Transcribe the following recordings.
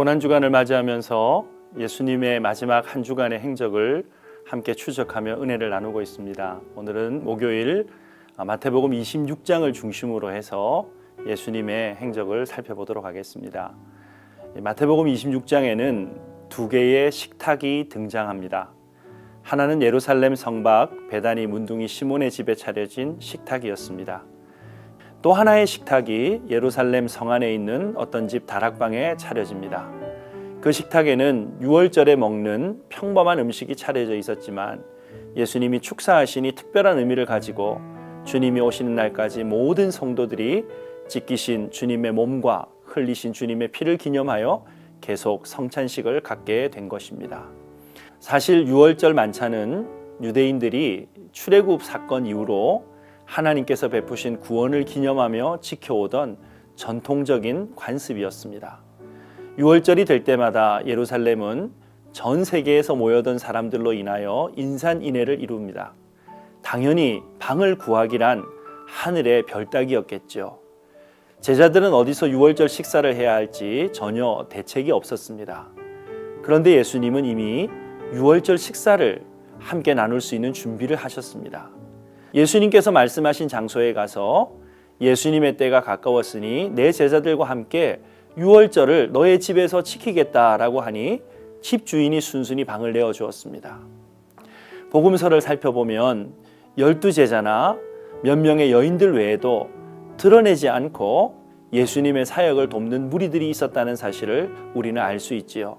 고난주간을 맞이하면서 예수님의 마지막 한 주간의 행적을 함께 추적하며 은혜를 나누고 있습니다. 오늘은 목요일 마태복음 26장을 중심으로 해서 예수님의 행적을 살펴보도록 하겠습니다. 마태복음 26장에는 두 개의 식탁이 등장합니다. 하나는 예루살렘 성박 베다니 문둥이 시몬의 집에 차려진 식탁이었습니다. 또 하나의 식탁이 예루살렘 성 안에 있는 어떤 집 다락방에 차려집니다. 그 식탁에는 유월절에 먹는 평범한 음식이 차려져 있었지만 예수님이 축사하시니 특별한 의미를 가지고 주님이 오시는 날까지 모든 성도들이 찢기신 주님의 몸과 흘리신 주님의 피를 기념하여 계속 성찬식을 갖게 된 것입니다. 사실 유월절 만찬은 유대인들이 출애굽 사건 이후로 하나님께서 베푸신 구원을 기념하며 지켜오던 전통적인 관습이었습니다. 유월절이 될 때마다 예루살렘은 전 세계에서 모여든 사람들로 인하여 인산인해를 이룹니다. 당연히 방을 구하기란 하늘의 별 따기였겠죠. 제자들은 어디서 유월절 식사를 해야 할지 전혀 대책이 없었습니다. 그런데 예수님은 이미 유월절 식사를 함께 나눌 수 있는 준비를 하셨습니다. 예수님께서 말씀하신 장소에 가서 예수님의 때가 가까웠으니 내 제자들과 함께 유월절을 너의 집에서 지키겠다라고 하니 집주인이 순순히 방을 내어주었습니다. 복음서를 살펴보면 12제자나 몇 명의 여인들 외에도 드러내지 않고 예수님의 사역을 돕는 무리들이 있었다는 사실을 우리는 알 수 있지요.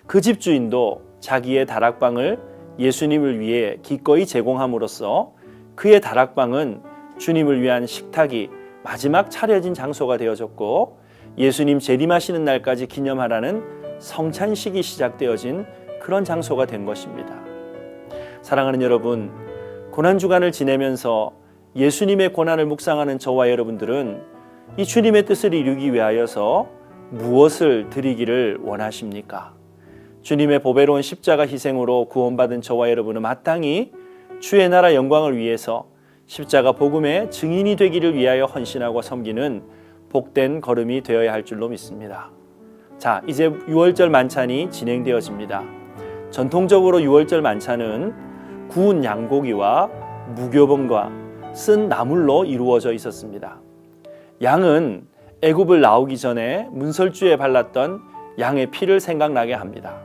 그 집주인도 자기의 다락방을 예수님을 위해 기꺼이 제공함으로써 그의 다락방은 주님을 위한 식탁이 마지막 차려진 장소가 되어졌고 예수님 재림하시는 날까지 기념하라는 성찬식이 시작되어진 그런 장소가 된 것입니다. 사랑하는 여러분, 고난주간을 지내면서 예수님의 고난을 묵상하는 저와 여러분들은 이 주님의 뜻을 이루기 위하여서 무엇을 드리기를 원하십니까? 주님의 보배로운 십자가 희생으로 구원받은 저와 여러분은 마땅히 주의 나라 영광을 위해서 십자가 복음의 증인이 되기를 위하여 헌신하고 섬기는 복된 걸음이 되어야 할 줄로 믿습니다. 자, 이제 유월절 만찬이 진행되어집니다. 전통적으로 유월절 만찬은 구운 양고기와 무교병과 쓴 나물로 이루어져 있었습니다. 양은 애굽을 나오기 전에 문설주에 발랐던 양의 피를 생각나게 합니다.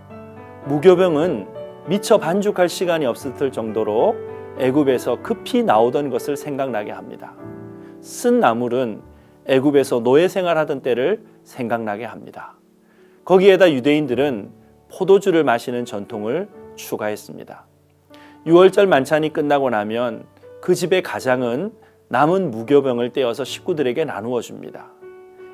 무교병은 미처 반죽할 시간이 없었을 정도로 애굽에서 급히 나오던 것을 생각나게 합니다. 쓴 나물은 애굽에서 노예 생활하던 때를 생각나게 합니다. 거기에다 유대인들은 포도주를 마시는 전통을 추가했습니다. 유월절 만찬이 끝나고 나면 그 집의 가장은 남은 무교병을 떼어서 식구들에게 나누어 줍니다.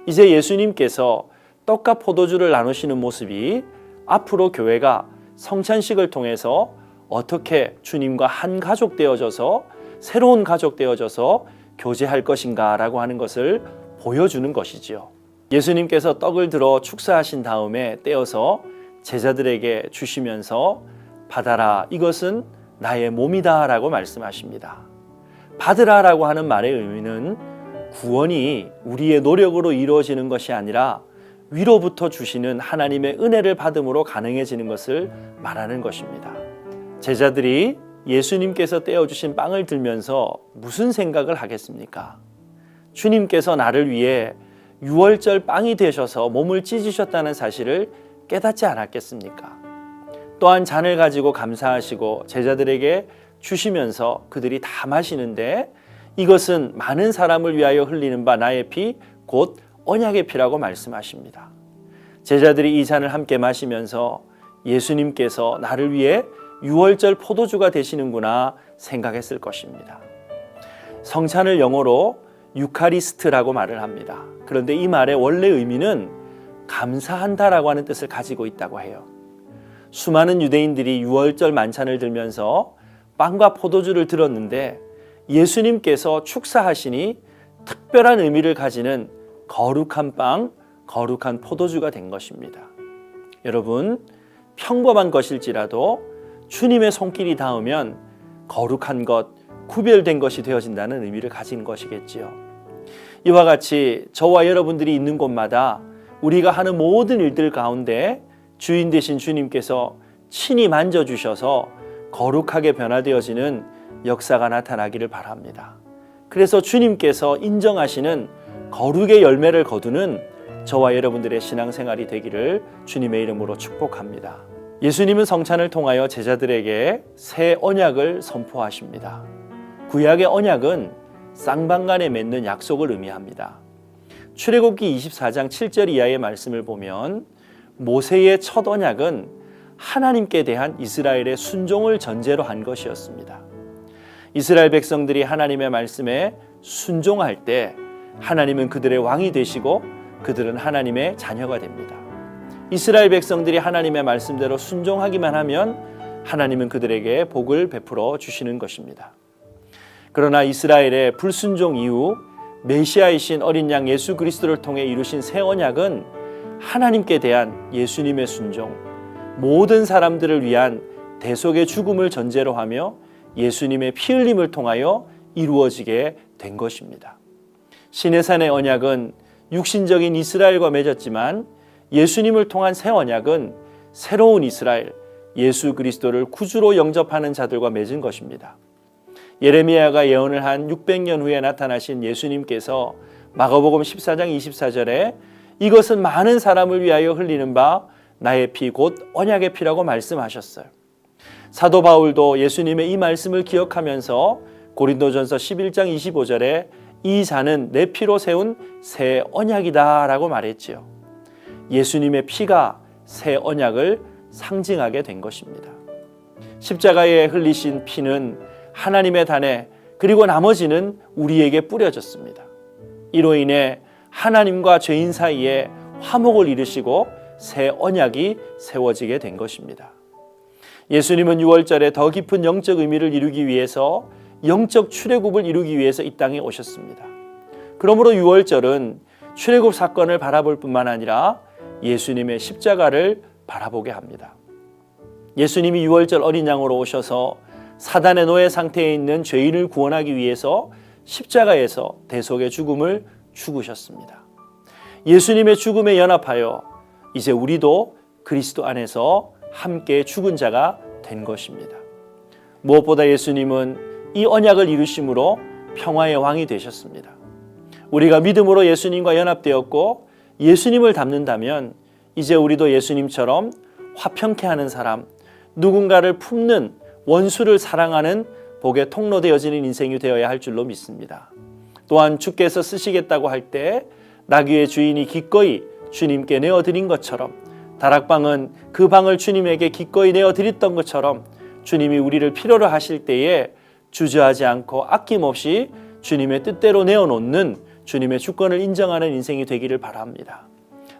이제 예수님께서 떡과 포도주를 나누시는 모습이 앞으로 교회가 성찬식을 통해서 어떻게 주님과 한 가족 되어져서 새로운 가족 되어져서 교제할 것인가 라고 하는 것을 보여주는 것이지요. 예수님께서 떡을 들어 축사하신 다음에 떼어서 제자들에게 주시면서 받아라, 이것은 나의 몸이다 라고 말씀하십니다. 받으라 라고 하는 말의 의미는 구원이 우리의 노력으로 이루어지는 것이 아니라 위로부터 주시는 하나님의 은혜를 받음으로 가능해지는 것을 말하는 것입니다. 제자들이 예수님께서 떼어주신 빵을 들면서 무슨 생각을 하겠습니까? 주님께서 나를 위해 유월절 빵이 되셔서 몸을 찢으셨다는 사실을 깨닫지 않았겠습니까? 또한 잔을 가지고 감사하시고 제자들에게 주시면서 그들이 다 마시는데 이것은 많은 사람을 위하여 흘리는 바 나의 피 곧 언약의 피라고 말씀하십니다. 제자들이 이 잔을 함께 마시면서 예수님께서 나를 위해 유월절 포도주가 되시는구나 생각했을 것입니다. 성찬을 영어로 유카리스트라고 말을 합니다. 그런데 이 말의 원래 의미는 감사한다라고 하는 뜻을 가지고 있다고 해요. 수많은 유대인들이 유월절 만찬을 들면서 빵과 포도주를 들었는데 예수님께서 축사하시니 특별한 의미를 가지는 거룩한 빵, 거룩한 포도주가 된 것입니다. 여러분, 평범한 것일지라도 주님의 손길이 닿으면 거룩한 것, 구별된 것이 되어진다는 의미를 가진 것이겠지요. 이와 같이 저와 여러분들이 있는 곳마다 우리가 하는 모든 일들 가운데 주인 되신 주님께서 친히 만져주셔서 거룩하게 변화되어지는 역사가 나타나기를 바랍니다. 그래서 주님께서 인정하시는 거룩의 열매를 거두는 저와 여러분들의 신앙생활이 되기를 주님의 이름으로 축복합니다. 예수님은 성찬을 통하여 제자들에게 새 언약을 선포하십니다. 구약의 언약은 쌍방간에 맺는 약속을 의미합니다. 출애굽기 24장 7절 이하의 말씀을 보면 모세의 첫 언약은 하나님께 대한 이스라엘의 순종을 전제로 한 것이었습니다. 이스라엘 백성들이 하나님의 말씀에 순종할 때 하나님은 그들의 왕이 되시고 그들은 하나님의 자녀가 됩니다. 이스라엘 백성들이 하나님의 말씀대로 순종하기만 하면 하나님은 그들에게 복을 베풀어 주시는 것입니다. 그러나 이스라엘의 불순종 이후 메시아이신 어린 양 예수 그리스도를 통해 이루신 새 언약은 하나님께 대한 예수님의 순종, 모든 사람들을 위한 대속의 죽음을 전제로 하며 예수님의 피 흘림을 통하여 이루어지게 된 것입니다. 시내산의 언약은 육신적인 이스라엘과 맺었지만 예수님을 통한 새 언약은 새로운 이스라엘, 예수 그리스도를 구주로 영접하는 자들과 맺은 것입니다. 예레미야가 예언을 한 600년 후에 나타나신 예수님께서 마가복음 14장 24절에 이것은 많은 사람을 위하여 흘리는 바 나의 피 곧 언약의 피라고 말씀하셨어요. 사도 바울도 예수님의 이 말씀을 기억하면서 고린도전서 11장 25절에 이 잔은 내 피로 세운 새 언약이다 라고 말했지요. 예수님의 피가 새 언약을 상징하게 된 것입니다. 십자가에 흘리신 피는 하나님의 단에 그리고 나머지는 우리에게 뿌려졌습니다. 이로 인해 하나님과 죄인 사이에 화목을 이루시고 새 언약이 세워지게 된 것입니다. 예수님은 유월절에 더 깊은 영적 의미를 이루기 위해서 영적 출애굽을 이루기 위해서 이 땅에 오셨습니다. 그러므로 유월절은 출애굽 사건을 바라볼 뿐만 아니라 예수님의 십자가를 바라보게 합니다. 예수님이 유월절 어린 양으로 오셔서 사단의 노예 상태에 있는 죄인을 구원하기 위해서 십자가에서 대속의 죽음을 죽으셨습니다. 예수님의 죽음에 연합하여 이제 우리도 그리스도 안에서 함께 죽은 자가 된 것입니다. 무엇보다 예수님은 이 언약을 이루심으로 평화의 왕이 되셨습니다. 우리가 믿음으로 예수님과 연합되었고 예수님을 닮는다면 이제 우리도 예수님처럼 화평케 하는 사람, 누군가를 품는 원수를 사랑하는 복의 통로 되어지는 인생이 되어야 할 줄로 믿습니다. 또한 주께서 쓰시겠다고 할 때 나귀의 주인이 기꺼이 주님께 내어드린 것처럼 다락방은 그 방을 주님에게 기꺼이 내어드렸던 것처럼 주님이 우리를 필요로 하실 때에 주저하지 않고 아낌없이 주님의 뜻대로 내어놓는 주님의 주권을 인정하는 인생이 되기를 바랍니다.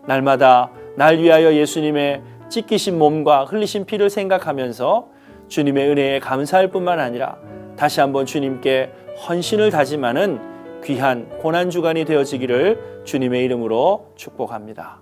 날마다 날 위하여 예수님의 찢기신 몸과 흘리신 피를 생각하면서 주님의 은혜에 감사할 뿐만 아니라 다시 한번 주님께 헌신을 다짐하는 귀한 고난주간이 되어지기를 주님의 이름으로 축복합니다.